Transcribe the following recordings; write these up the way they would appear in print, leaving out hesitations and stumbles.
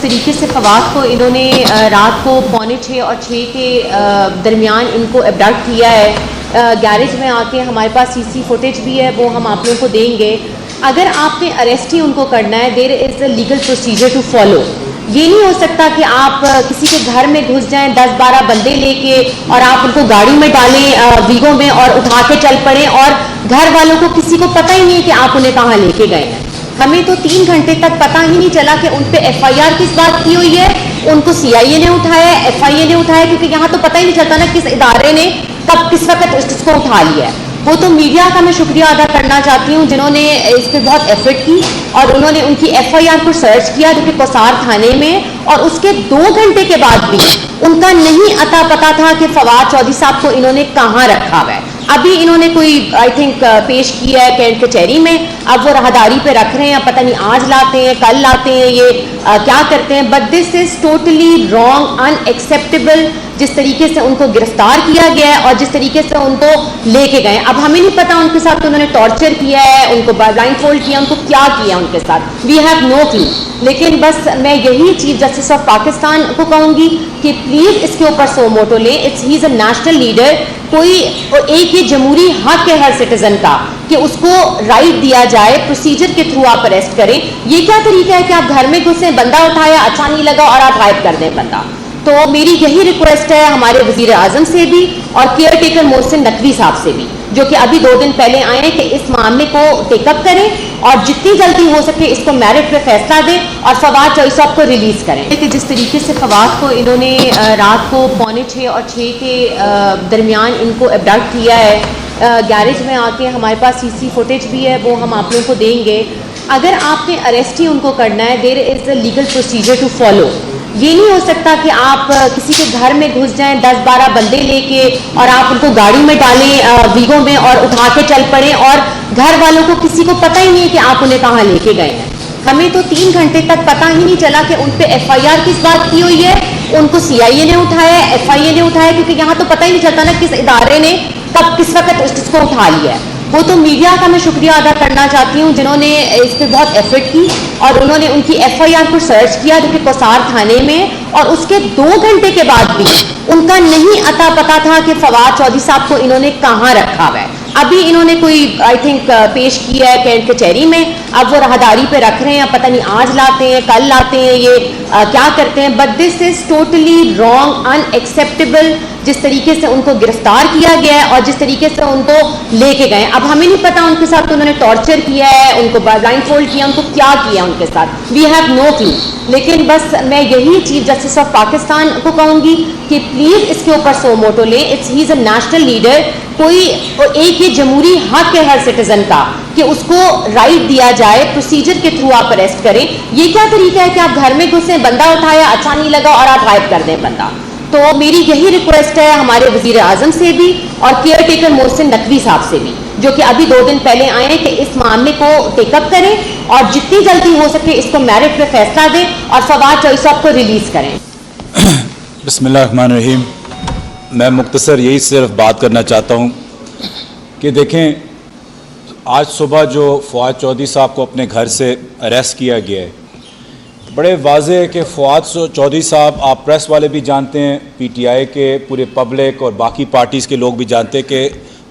طریقے سے فواد کو انہوں نے رات کو 5:45 اور 6 کے درمیان ان کو ابڈکٹ کیا ہے. گیریج میں آ کے ہمارے پاس سی فوٹیج بھی ہے, وہ ہم آپ لوگوں کو دیں گے. اگر آپ نے اریسٹ ہی ان کو کرنا ہے, there is a legal procedure to follow. یہ نہیں ہو سکتا کہ آپ کسی کے گھر میں گھس جائیں 10-12 بندے لے کے اور آپ ان کو گاڑی میں ڈالیں ویگو میں اور اٹھا کے چل پڑیں اور گھر والوں کو کسی کو پتہ ہی نہیں ہے کہ آپ انہیں کہاں لے کے گئے ہیں. ہمیں تو 3 گھنٹے تک پتہ ہی نہیں چلا کہ ان پہ ایف آئی آر کس بات کی ہوئی ہے. ان کو سی آئی اے نے اٹھایا ہے, ایف آئی اے نے اٹھایا, کیونکہ یہاں تو پتہ ہی نہیں چلتا نا کس ادارے نے کب کس وقت اس کو اٹھا لیا ہے. وہ تو میڈیا کا میں شکریہ ادا کرنا چاہتی ہوں جنہوں نے اس پہ بہت ایفرٹ کی اور انہوں نے ان کی ایف آئی آر کو سرچ کیا جو کہ کوسار تھانے میں, اور اس کے 2 گھنٹے کے بعد بھی ان کا نہیں اتا پتا تھا کہ فواد چودھری صاحب کو انہوں نے کہاں رکھا ہوا ہے. ابھی انہوں نے کوئی آئی تھنک پیش کیا ہے کینٹ کچہری میں, اب وہ راہداری پہ رکھ رہے ہیں, پتہ نہیں آج لاتے ہیں کل لاتے ہیں, یہ کیا کرتے ہیں. But this is totally wrong, in acceptable. جس طریقے سے ان کو گرفتار کیا گیا ہے اور جس طریقے سے ان کو لے کے گئے, اب ہمیں نہیں پتا ان کے ساتھ انہوں نے ٹارچر کیا ہے, ان کو بلائنڈ فولڈ کیا, ان کو کیا کیا ان کے ساتھ, وی ہیو نو کلو. لیکن بس میں یہی چیف جسٹس آف پاکستان کو کہوں گی کہ پلیز اس کے اوپر سو موٹو لیں. ہی از اے نیشنل لیڈر. کوئی ایک یہ جمہوری حق ہے ہر سٹیزن کا کہ اس کو رائٹ دیا جائے, پروسیجر کے تھرو آپ اریسٹ کریں. یہ کیا طریقہ ہے کہ آپ گھر میں گھسیں, بندہ اٹھایا, اچھا نہیں لگا اور آپ غائب کر دیں بندہ. تو میری یہی ریکویسٹ ہے ہمارے وزیر اعظم سے بھی اور کیئر ٹیکر محسن نقوی صاحب سے بھی, جو کہ ابھی 2 دن پہلے آئے ہیں, کہ اس معاملے کو ٹیک اپ کریں اور جتنی جلدی ہو سکے اس کو میرٹ پہ فیصلہ دیں اور فواد چودھری صاحب کو ریلیز کریں. کہ جس طریقے سے فواد کو انہوں نے رات کو 5:45 اور 6 کے درمیان ان کو ابڈکٹ کیا ہے, گیریج میں آ کے ہمارے پاس سی فوٹیج بھی ہے, وہ ہم آپ لوگوں کو دیں گے. اگر آپ نے اریسٹ ہی ان کو کرنا ہے, there is a legal procedure to follow. یہ نہیں ہو سکتا کہ آپ کسی کے گھر میں گھس جائیں 10-12 بندے لے کے اور آپ ان کو گاڑی میں ڈالیں ویگو میں اور اٹھا کے چل پڑیں اور گھر والوں کو کسی کو پتہ ہی نہیں ہے کہ آپ انہیں کہاں لے کے گئے ہیں. ہمیں تو 3 گھنٹے تک پتہ ہی نہیں چلا کہ ان پہ ایف آئی آر کس بات کی ہوئی ہے. ان کو سی آئی اے نے اٹھایا ہے, ایف آئی اے نے اٹھایا, کیونکہ یہاں تو پتہ ہی نہیں چلتا نا کس ادارے نے کب کس وقت اس کو اٹھا لیا ہے. وہ تو میڈیا کا میں شکریہ ادا کرنا چاہتی ہوں جنہوں نے اس پہ بہت ایفرٹ کی اور انہوں نے ان کی ایف آئی آر کو سرچ کیا جو کہ کوسار تھانے میں, اور اس کے 2 گھنٹے کے بعد بھی ان کا نہیں اتا پتا تھا کہ فواد چودھری صاحب کو انہوں نے کہاں رکھا ہوا ہے. ابھی انہوں نے کوئی آئی تھنک پیش کیا ہے کینٹ کچہری میں, اب وہ راہداری پہ رکھ رہے ہیں, پتہ نہیں آج لاتے ہیں کل لاتے ہیں, یہ کیا کرتے ہیں. But this is totally wrong, in acceptable. جس طریقے سے ان کو گرفتار کیا گیا ہے اور جس طریقے سے ان کو لے کے گئے, اب ہمیں نہیں پتا ان کے ساتھ انہوں نے ٹارچر کیا ہے, ان کو بلائنڈ فولڈ کیا, ان کو کیا کیا ان کے ساتھ, وی ہیو نو کلو. لیکن بس میں یہی چیف جسٹس آف پاکستان کو کہوں گی کہ پلیز اس کے اوپر سو موٹو لیں. ہی از اے نیشنل لیڈر. کوئی ایک یہ جمہوری حق ہے ہر سٹیزن کا کہ اس کو رائٹ دیا جائے, پروسیجر کے تھرو آپ اریسٹ کریں. یہ کیا طریقہ ہے کہ آپ گھر میں گھسیں, بندہ اٹھایا, اچھا نہیں لگا اور آپ غائب کر دیں بندہ. تو میری یہی ریکویسٹ ہے ہمارے وزیر اعظم سے بھی اور کیئر ٹیکر محسن نقوی صاحب سے بھی, جو کہ ابھی 2 دن پہلے آئے ہیں, کہ اس معاملے کو ٹیک اپ کریں اور جتنی جلدی ہو سکے اس کو میرٹ پہ فیصلہ دیں اور فواد چودھری صاحب کو ریلیز کریں. بسم اللہ الرحمن الرحیم. میں مختصر یہی صرف بات کرنا چاہتا ہوں کہ دیکھیں, آج صبح جو فواد چودھری صاحب کو اپنے گھر سے اریسٹ کیا گیا ہے, بڑے واضح ہے کہ فواد چودھری صاحب, آپ پریس والے بھی جانتے ہیں, پی ٹی آئی کے پورے پبلک اور باقی پارٹیز کے لوگ بھی جانتے ہیں کہ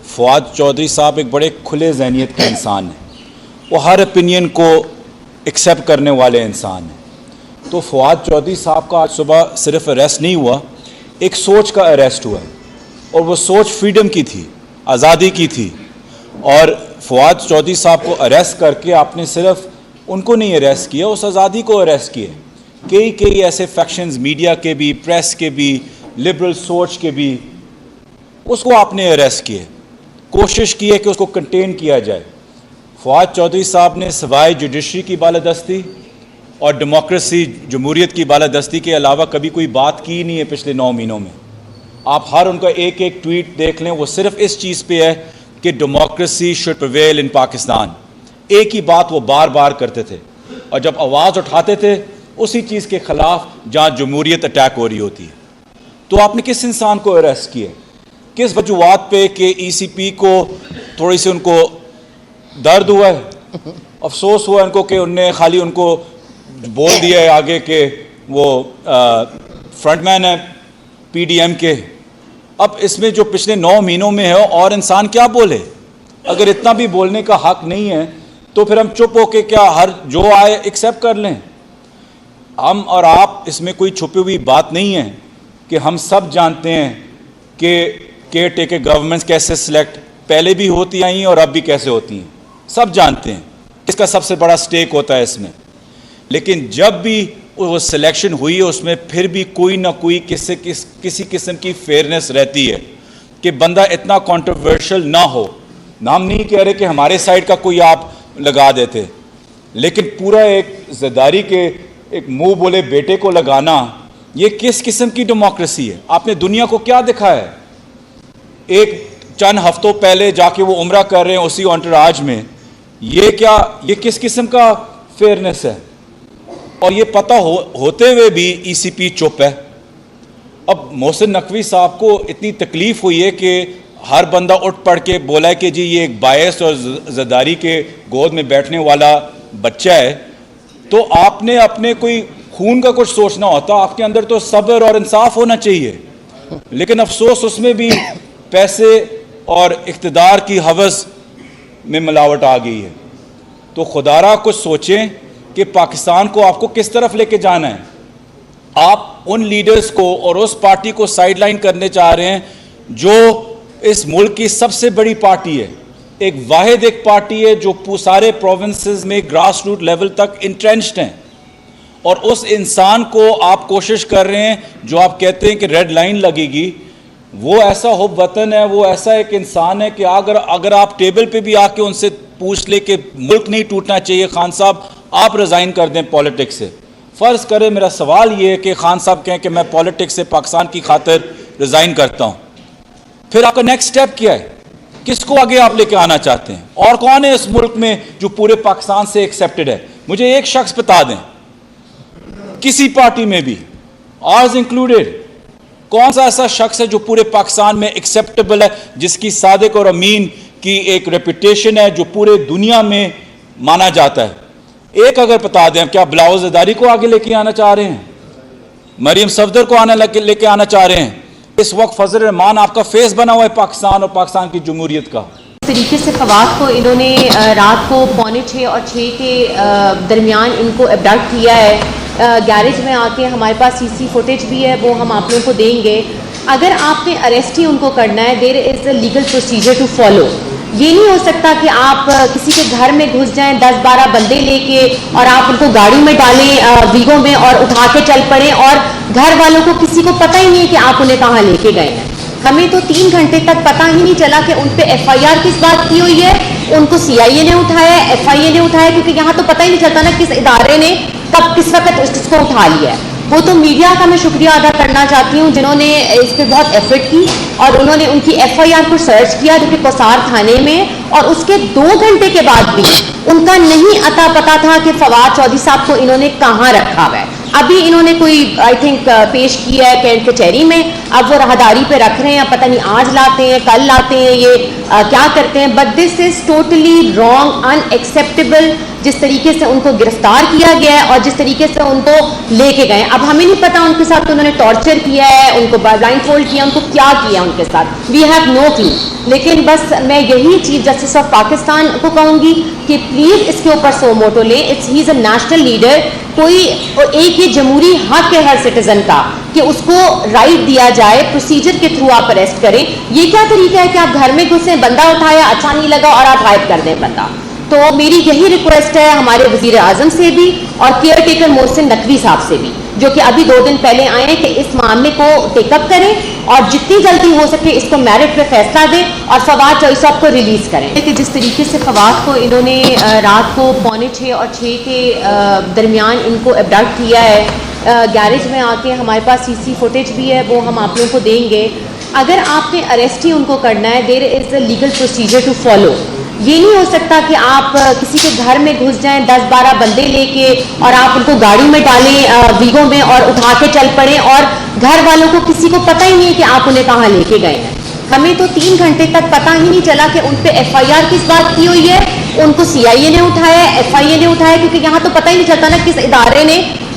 فواد چودھری صاحب ایک بڑے کھلے ذہنیت کے انسان ہیں. وہ ہر اپینین کو ایکسیپٹ کرنے والے انسان ہیں. تو فواد چودھری صاحب کا آج صبح صرف اریسٹ نہیں ہوا, ایک سوچ کا اریسٹ ہوا ہے, اور وہ سوچ فریڈم کی تھی, آزادی کی تھی. اور فواد چودھری صاحب کو اریسٹ کر کے آپ نے صرف ان کو نہیں اریسٹ کیا, اس آزادی کو اریسٹ کیا. کئی ایسے فیکشنز, میڈیا کے بھی, پریس کے بھی, لبرل سوچ کے بھی, اس کو آپ نے اریسٹ کیا. کوشش کی ہے کہ اس کو کنٹین کیا جائے. فواد چودھری صاحب نے سوائے جوڈیشری کی بالادستی اور ڈیموکریسی, جمہوریت کی بالادستی کے علاوہ کبھی کوئی بات کی نہیں ہے پچھلے 9 مہینوں میں. آپ ہر ان کا ایک ٹویٹ دیکھ لیں, وہ صرف اس چیز پہ ہے کہ ڈیموکریسی شوڈ پریویل ان پاکستان. ایک ہی بات وہ بار بار کرتے تھے, اور جب آواز اٹھاتے تھے اسی چیز کے خلاف جہاں جمہوریت اٹیک ہو رہی ہوتی ہے. تو آپ نے کس انسان کو اریسٹ کیا, کس وجوہات پہ؟ کہ ای سی پی کو تھوڑی سی ان کو درد ہوا ہے, افسوس ہوا ان کو کہ انہوں نے خالی ان کو بول دیا ہے آگے کہ وہ فرنٹ مین ہے PDM کے. اب اس میں جو پچھلے 9 مہینوں میں ہے اور انسان کیا بولے؟ اگر اتنا بھی بولنے کا حق نہیں ہے تو پھر ہم چپ ہو کے کیا ہر جو آئے ایکسیپٹ کر لیں؟ ہم اور آپ اس میں کوئی چھپی ہوئی بات نہیں ہے کہ ہم سب جانتے ہیں کہ کیئر ٹیکر گورنمنٹس کیسے سلیکٹ پہلے بھی ہوتی آئی ہیں اور اب بھی کیسے ہوتی ہیں. سب جانتے ہیں اس کا سب سے بڑا سٹیک ہوتا ہے اس میں. لیکن جب بھی وہ سلیکشن ہوئی ہے اس میں پھر بھی کوئی نہ کوئی کسی قسم کی فیئرنیس رہتی ہے کہ بندہ اتنا کنٹروورشل نہ ہو. نام نہیں کہہ رہے کہ ہمارے سائڈ کا کوئی آپ لگا دیتے, لیکن پورا ایک زرداری کے ایک منہ بولے بیٹے کو لگانا, یہ کس قسم کی ڈیموکریسی ہے؟ آپ نے دنیا کو کیا دکھایا ہے؟ ایک چند ہفتوں پہلے جا کے وہ عمرہ کر رہے ہیں اسی انٹراج میں, یہ کس قسم کا فیئرنیس ہے؟ اور یہ پتہ ہوتے ہوئے بھی ECP چپ ہے. اب محسن نقوی صاحب کو اتنی تکلیف ہوئی ہے کہ ہر بندہ اٹھ پڑھ کے بولا ہے کہ جی یہ ایک باعث اور زرداری کے گود میں بیٹھنے والا بچہ ہے, تو آپ نے اپنے کوئی خون کا کچھ سوچنا ہوتا, آپ کے اندر تو صبر اور انصاف ہونا چاہیے. لیکن افسوس اس میں بھی پیسے اور اقتدار کی ہوس میں ملاوٹ آ گئی ہے. تو خدا را کچھ سوچیں کہ پاکستان کو آپ کو کس طرف لے کے جانا ہے. آپ ان لیڈرز کو اور اس پارٹی کو سائیڈ لائن کرنے چاہ رہے ہیں جو اس ملک کی سب سے بڑی پارٹی ہے, ایک واحد ایک پارٹی ہے جو سارے پروونسز میں گراس روٹ لیول تک انٹرینچڈ ہیں. اور اس انسان کو آپ کوشش کر رہے ہیں جو آپ کہتے ہیں کہ ریڈ لائن لگے گی, وہ ایسا حب وطن ہے, وہ ایسا ایک انسان ہے کہ اگر آپ ٹیبل پہ بھی آ کے ان سے پوچھ لے کہ ملک نہیں ٹوٹنا چاہیے, خان صاحب آپ ریزائن کر دیں پولیٹکس سے. فرض کرے میرا سوال یہ ہے کہ خان صاحب کہیں کہ میں پولیٹکس سے پاکستان کی خاطر ریزائن کرتا ہوں, پھر آپ کا نیکسٹ سٹیپ کیا ہے؟ کس کو آگے آپ لے کے آنا چاہتے ہیں؟ اور کون ہے اس ملک میں جو پورے پاکستان سے ایکسیپٹڈ ہے؟ مجھے ایک شخص بتا دیں کسی پارٹی میں بھی, آرز انکلوڈیڈ, کون سا ایسا شخص ہے جو پورے پاکستان میں ایکسیپٹیبل ہے, جس کی صادق اور امین کی ایک ریپوٹیشن ہے جو پورے دنیا میں مانا جاتا ہے؟ ایک اگر بتا دیں. کیا بلاول زرداری کو آگے لے کے آنا چاہ رہے ہیں؟ مریم صفدر کو لے کے آنا چاہ رہے ہیں؟ اس وقت فضل الرحمان آپ کا فیس بنا ہوا ہے پاکستان اور پاکستان کی جمہوریت کا. اس طریقے سے فواد کو انہوں نے رات کو 5:45 اور 6 کے درمیان ان کو ابڈکٹ کیا ہے. گیرج میں آ کے ہمارے پاس CC فوٹیج بھی ہے, وہ ہم آپ لوگوں کو دیں گے. اگر آپ نے اریسٹ ہی ان کو کرنا ہے, there is a legal procedure to follow. یہ نہیں ہو سکتا کہ آپ کسی کے گھر میں گھس جائیں 10-12 بندے لے کے اور آپ ان کو گاڑی میں ڈالیں ویگو میں اور اٹھا کے چل پڑیں, اور گھر والوں کو کسی کو پتہ ہی نہیں ہے کہ آپ انہیں کہاں لے کے گئے ہیں. ہمیں تو 3 گھنٹے تک پتہ ہی نہیں چلا کہ ان پہ FIR کس بات کی ہوئی ہے. ان کو CIA نے اٹھایا ہے, FIA نے اٹھایا, کیونکہ یہاں تو پتہ ہی نہیں چلتا نا کس ادارے نے کب کس وقت اس کو اٹھا لیا ہے. وہ تو میڈیا کا میں شکریہ ادا کرنا چاہتی ہوں جنہوں نے اس پہ بہت ایفرٹ کی, اور انہوں نے ان کی FIR کو سرچ کیا جو کہ کوسار تھانے میں, اور اس کے 2 گھنٹے کے بعد بھی ان کا نہیں اتا پتا تھا کہ فواد چودھری صاحب کو انہوں نے کہاں رکھا ہوا ہے. ابھی انہوں نے کوئی آئی تھنک پیش کیا ہے کینٹ کچہری میں, اب وہ راہداری پہ رکھ رہے ہیں, پتہ نہیں آج لاتے ہیں کل لاتے ہیں, یہ کیا کرتے ہیں. But this is totally wrong, in acceptable جس طریقے سے ان کو گرفتار کیا گیا ہے اور جس طریقے سے ان کو لے کے گئے. اب ہمیں نہیں پتا ان کے ساتھ انہوں نے ٹارچر کیا ہے, ان کو بلائنڈ فولڈ کیا, ان کو کیا کیا ان کے ساتھ, وی ہیو نو کلو. لیکن بس میں یہی چیف جسٹس آف پاکستان کو کہوں گی کہ پلیز اس کے اوپر سو موٹو لیں. ہی از اے نیشنل لیڈر. کوئی ایک یہ جمہوری حق ہے ہر سٹیزن کا کہ اس کو رائٹ دیا جائے, پروسیجر کے تھرو آپ اریسٹ کریں. یہ کیا طریقہ ہے کہ آپ گھر میں گھسیں, بندہ اٹھایا, اچھا نہیں لگا اور آپ غائب کر دیں بندہ. تو میری یہی ریکویسٹ ہے ہمارے وزیر اعظم سے بھی اور کیئر ٹیکر محسن نقوی صاحب سے بھی, جو کہ ابھی 2 دن پہلے آئے ہیں, کہ اس معاملے کو ٹیک اپ کریں اور جتنی جلدی ہو سکے اس کو میرٹ پہ فیصلہ دیں اور فواد چودھری صاحب کو ریلیز کریں. کہ جس طریقے سے فواد کو انہوں نے رات کو 5:45 اور 6 کے درمیان ان کو ابڈکٹ کیا ہے, گیرج میں آ کے ہمارے پاس CC فوٹیج بھی ہے, وہ ہم آپ لوگوں کو دیں گے. اگر آپ نے اریسٹ ہی ان کو کرنا ہے, there is a legal procedure to follow. یہ نہیں ہو سکتا کہ آپ کسی کے گھر میں گھس جائیں 10-12 بندے لے کے اور آپ ان کو گاڑی میں ڈالیں ویگو میں اور اٹھا کے چل پڑیں, اور گھر والوں کو کسی کو پتہ ہی نہیں ہے کہ آپ انہیں کہاں لے کے گئے ہیں. ہمیں تو 3 گھنٹے تک پتہ ہی نہیں چلا کہ ان پہ FIR کس بات کی ہوئی ہے. ان کو CIA نے اٹھایا ہے, FIA نے اٹھایا, کیونکہ یہاں تو پتہ ہی نہیں چلتا نا کس ادارے نے